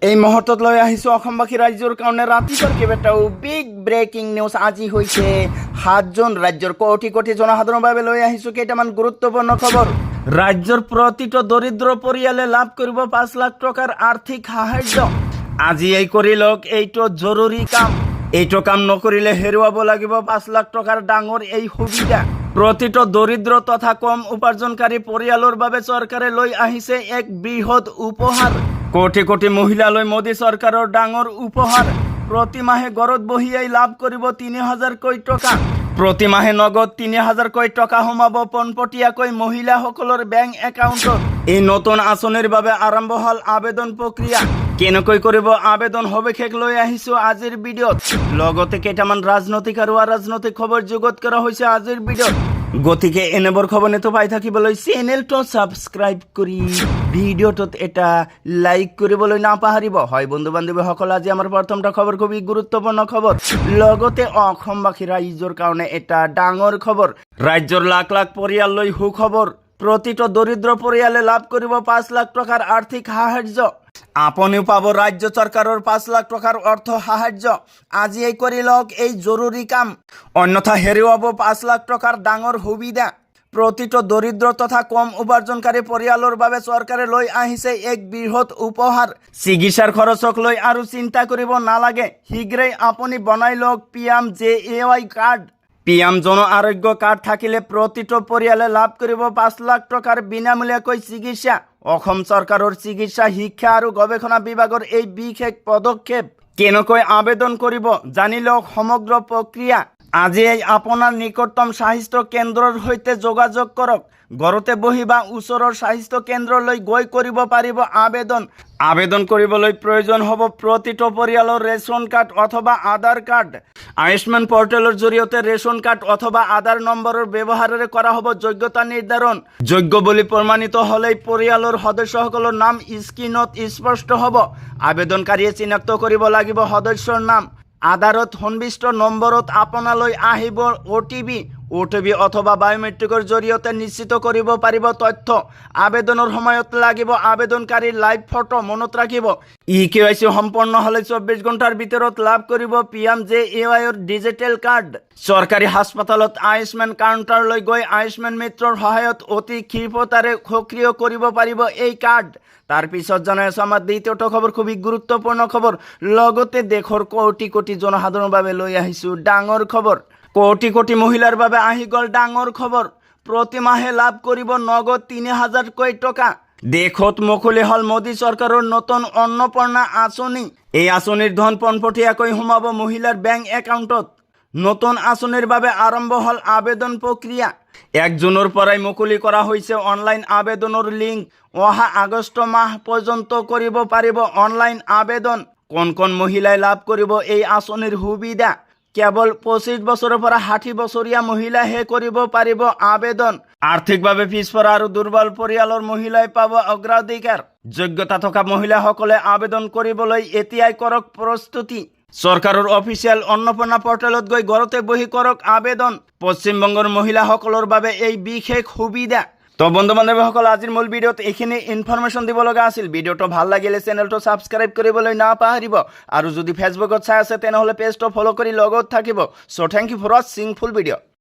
এই মুহূৰ্তত লৈ আহিছোঁ অসমবাসী ৰাজ্যৰ কাৰণে ৰাতিপুৱাৰ কেইবাটাও বিগ ব্ৰেকিং নিউজ আজি হৈছে 7 জুন ৰাজ্যৰ কোটি কোটি জনসাধাৰণৰ বাবে লৈ আহিছোঁ কেইটামান গুৰুত্বপূৰ্ণ খবৰ। ৰাজ্যৰ প্ৰতিটো দৰিদ্ৰ পৰিয়ালে লাভ কৰিব 5 লাখ টকাৰ আৰ্থিক সাহায্য। আজি এই কৰি লওক, এইটো জৰুৰী কাম। এইটো কাম নকৰিলে হেৰুৱাব লাগিব 5 লাখ টকাৰ ডাঙৰ এই সুবিধা। প্ৰতিটো দৰিদ্ৰ তথা কম উপাৰ্জনকাৰী পৰিয়ালৰ বাবে চৰকাৰে লৈ আহিছে এক বৃহৎ উপহাৰ। কোটি কোটি মহিলালৈ মোদী চৰকাৰৰ ডাঙৰ উপহাৰ। প্ৰতি মাহে ঘৰত বহিয়াই লাভ কৰিব 3000 কোটি টকা। প্ৰতি মাহে নগদ 3000 কোটি টকা সোমাব পোনপটীয়াকৈ মহিলাসকলৰ বেংক একাউণ্টত। এই নতুন আঁচনিৰ বাবে আৰম্ভ হ'ল আবেদন প্ৰক্ৰিয়া। কেনেকৈ কৰিব আবেদন সবিশেষ লৈ আহিছোঁ আজিৰ ভিডিঅ'ত। লগতে কেইটামান ৰাজনৈতিক আৰু অৰাজনৈতিক খবৰ যোগত কৰা হৈছে আজিৰ ভিডিঅ'ত। গতিকে এনেবোৰ খবৰ নিতৌ পাই থাকিবলৈ চেনেলটো ছাবস্ক্ৰাইব কৰি ভিডিঅ'টোত এটা লাইক কৰিবলৈ নাপাহৰিব। হয় বন্ধু বান্ধৱীসকল, আজি আমাৰ প্ৰথমটা খবৰ খুবেই গুৰুত্বপূৰ্ণ খবৰ। লগতে অসমবাসী ৰাইজৰ কাৰণে এটা ডাঙৰ খবৰ। ৰাজ্যৰ লাখ লাখ পৰিয়াললৈ সুখবৰ। প্ৰতিটো দৰিদ্ৰ পৰিয়ালে লাভ কৰিব 5 লাখ টকাৰ আৰ্থিক সাহায্য। আপুনিও পাব ৰাজ্য চৰকাৰৰ 5 লাখ টকাৰ অৰ্থ সাহায্য। আজিয়েই কৰি লওক এই জৰুৰী কাম, অন্যথা হেৰুৱাব 5 লাখ টকাৰ ডাঙৰ সুবিধা। প্ৰতিটো দৰিদ্ৰ তথা কম উপাৰ্জনকাৰী পৰিয়ালৰ বাবে চৰকাৰে লৈ আহিছে এক বৃহৎ উপহাৰ। চিকিৎসাৰ খৰচক লৈ আৰু চিন্তা কৰিব নালাগে। শীঘ্ৰেই আপুনি বনাই লওক PMJAY card. PM Jan Arogya card থাকিলে প্ৰতিটো পৰিয়ালে লাভ কৰিব 5 লাখ টকাৰ বিনামূলীয়াকৈ চিকিৎসা। অসম চৰকাৰৰ চিকিৎসা শিক্ষা আৰু গৱেষণা বিভাগৰ এই বিশেষ পদক্ষেপ। কেনেকৈ আবেদন কৰিব জানি লওক সমগ্ৰ প্ৰক্ৰিয়া। আজিয়েই আপোনাৰ নিকটতম স্বাস্থ্য কেন্দ্ৰৰ সৈতে যোগাযোগ কৰক। ঘৰতে বহি বা ওচৰৰ স্বাস্থ্য কেন্দ্ৰলৈ গৈ কৰিব পাৰিব আবেদন। আবেদন কৰিবলৈ প্ৰয়োজন হ'ব প্ৰতিটো পৰিয়ালৰ ৰেচন কাৰ্ড অথবা আধাৰ কাৰ্ড। আয়ুষ্মান পৰ্টেলৰ জৰিয়তে ৰেচন কাৰ্ড অথবা আধাৰ নম্বৰৰ ব্যৱহাৰেৰে কৰা হ'ব যোগ্যতা নিৰ্ধাৰণ। যোগ্য বুলি প্ৰমাণিত হ'লেই পৰিয়ালৰ সদস্যসকলৰ নাম স্ক্ৰীনত স্পষ্ট হ'ব। আবেদনকাৰীয়ে চিনাক্ত কৰিব লাগিব সদস্যৰ নাম। আধাৰত সন্নিৱিষ্ট নম্বৰত আপোনালৈ আহিব OTP অথবা বায়োমেট্ৰিকৰ জৰিয়তে নিশ্চিত কৰিব পাৰিব তথ্য। আবেদনৰ সময়ত লাগিব আবেদনকাৰীৰ লাইভ ফটো। মনত ৰাখিব, EKYC সম্পন্ন হ'লে 24 ঘণ্টাৰ ভিতৰত লাভ কৰিব PMJAYৰ ডিজিটেল কাৰ্ড। চৰকাৰী হাস্পতালত আয়ুষ্মান কাউণ্টাৰলৈ গৈ আয়ুষ্মান মিত্ৰৰ সহায়ত অতি ক্ষীপ্ৰতাৰে সক্ৰিয় কৰিব পাৰিব এই কাৰ্ড। তাৰ পিছত জনাই আছোঁ আমাৰ দ্বিতীয়টো খবৰ, খুবেই গুৰুত্বপূৰ্ণ খবৰ। লগতে দেশৰ কোটি কোটি জনসাধাৰণৰ বাবে লৈ আহিছোঁ ডাঙৰ খবৰ। কোটি কোটি মহিলাৰ বাবে আহি গ'ল ডাঙৰ খবৰ। প্ৰতি মাহে লাভ কৰিব নগদ 3000 কোটি টকা। দেশত মুকলি হ'ল মোদী চৰকাৰৰ নতুন অন্নপূৰ্ণা আঁচনি। এই আঁচনিৰ ধন পোনপটীয়াকৈ সোমাব মহিলাৰ বেংক একাউণ্টত। নতুন আঁচনিৰ বাবে আৰম্ভ হ'ল আবেদন প্ৰক্ৰিয়া। 1 জুনৰ পৰাই মুকলি কৰা হৈছে অনলাইন আবেদনৰ লিংক। অহা আগষ্ট মাহ পৰ্যন্ত কৰিব পাৰিব অনলাইন আবেদন। কোন মহিলাই লাভ কৰিব এই আঁচনিৰ সুবিধা? কেৱল 25 বছৰৰ পৰা 60 বছৰীয়া মহিলাহে কৰিব পাৰিব আবেদন। আৰ্থিকভাৱে পিছপৰা আৰু দুৰ্বল পৰিয়ালৰ মহিলাই পাব অগ্ৰাধিকাৰ। যোগ্যতা থকা মহিলাসকলে আবেদন কৰিবলৈ এতিয়াই কৰক প্ৰস্তুতি। চৰকাৰৰ অফিচিয়েল অন্নপূৰ্ণা পৰ্টেলত গৈ ঘৰতে বহি কৰক আবেদন। পশ্চিমবংগৰ মহিলাসকলৰ বাবে এই বিশেষ সুবিধা। তো বন্ধু বান্ধৱীসকল, আজিৰ মূল ভিডিঅ'ত এইখিনি ইনফৰমেশ্যন দিব লগা আছিল। ভিডিঅ'টো ভাল লাগিলে চেনেলটো ছাবস্ক্ৰাইব কৰিবলৈ নাপাহৰিব। আৰু যদি ফেচবুকত চাই আছে তেনেহ'লে পেজটো ফ'ল' কৰি লগত থাকিব। চ' থেংক ইউ ফৰ ৱাচিং ফুল ভিডিঅ'।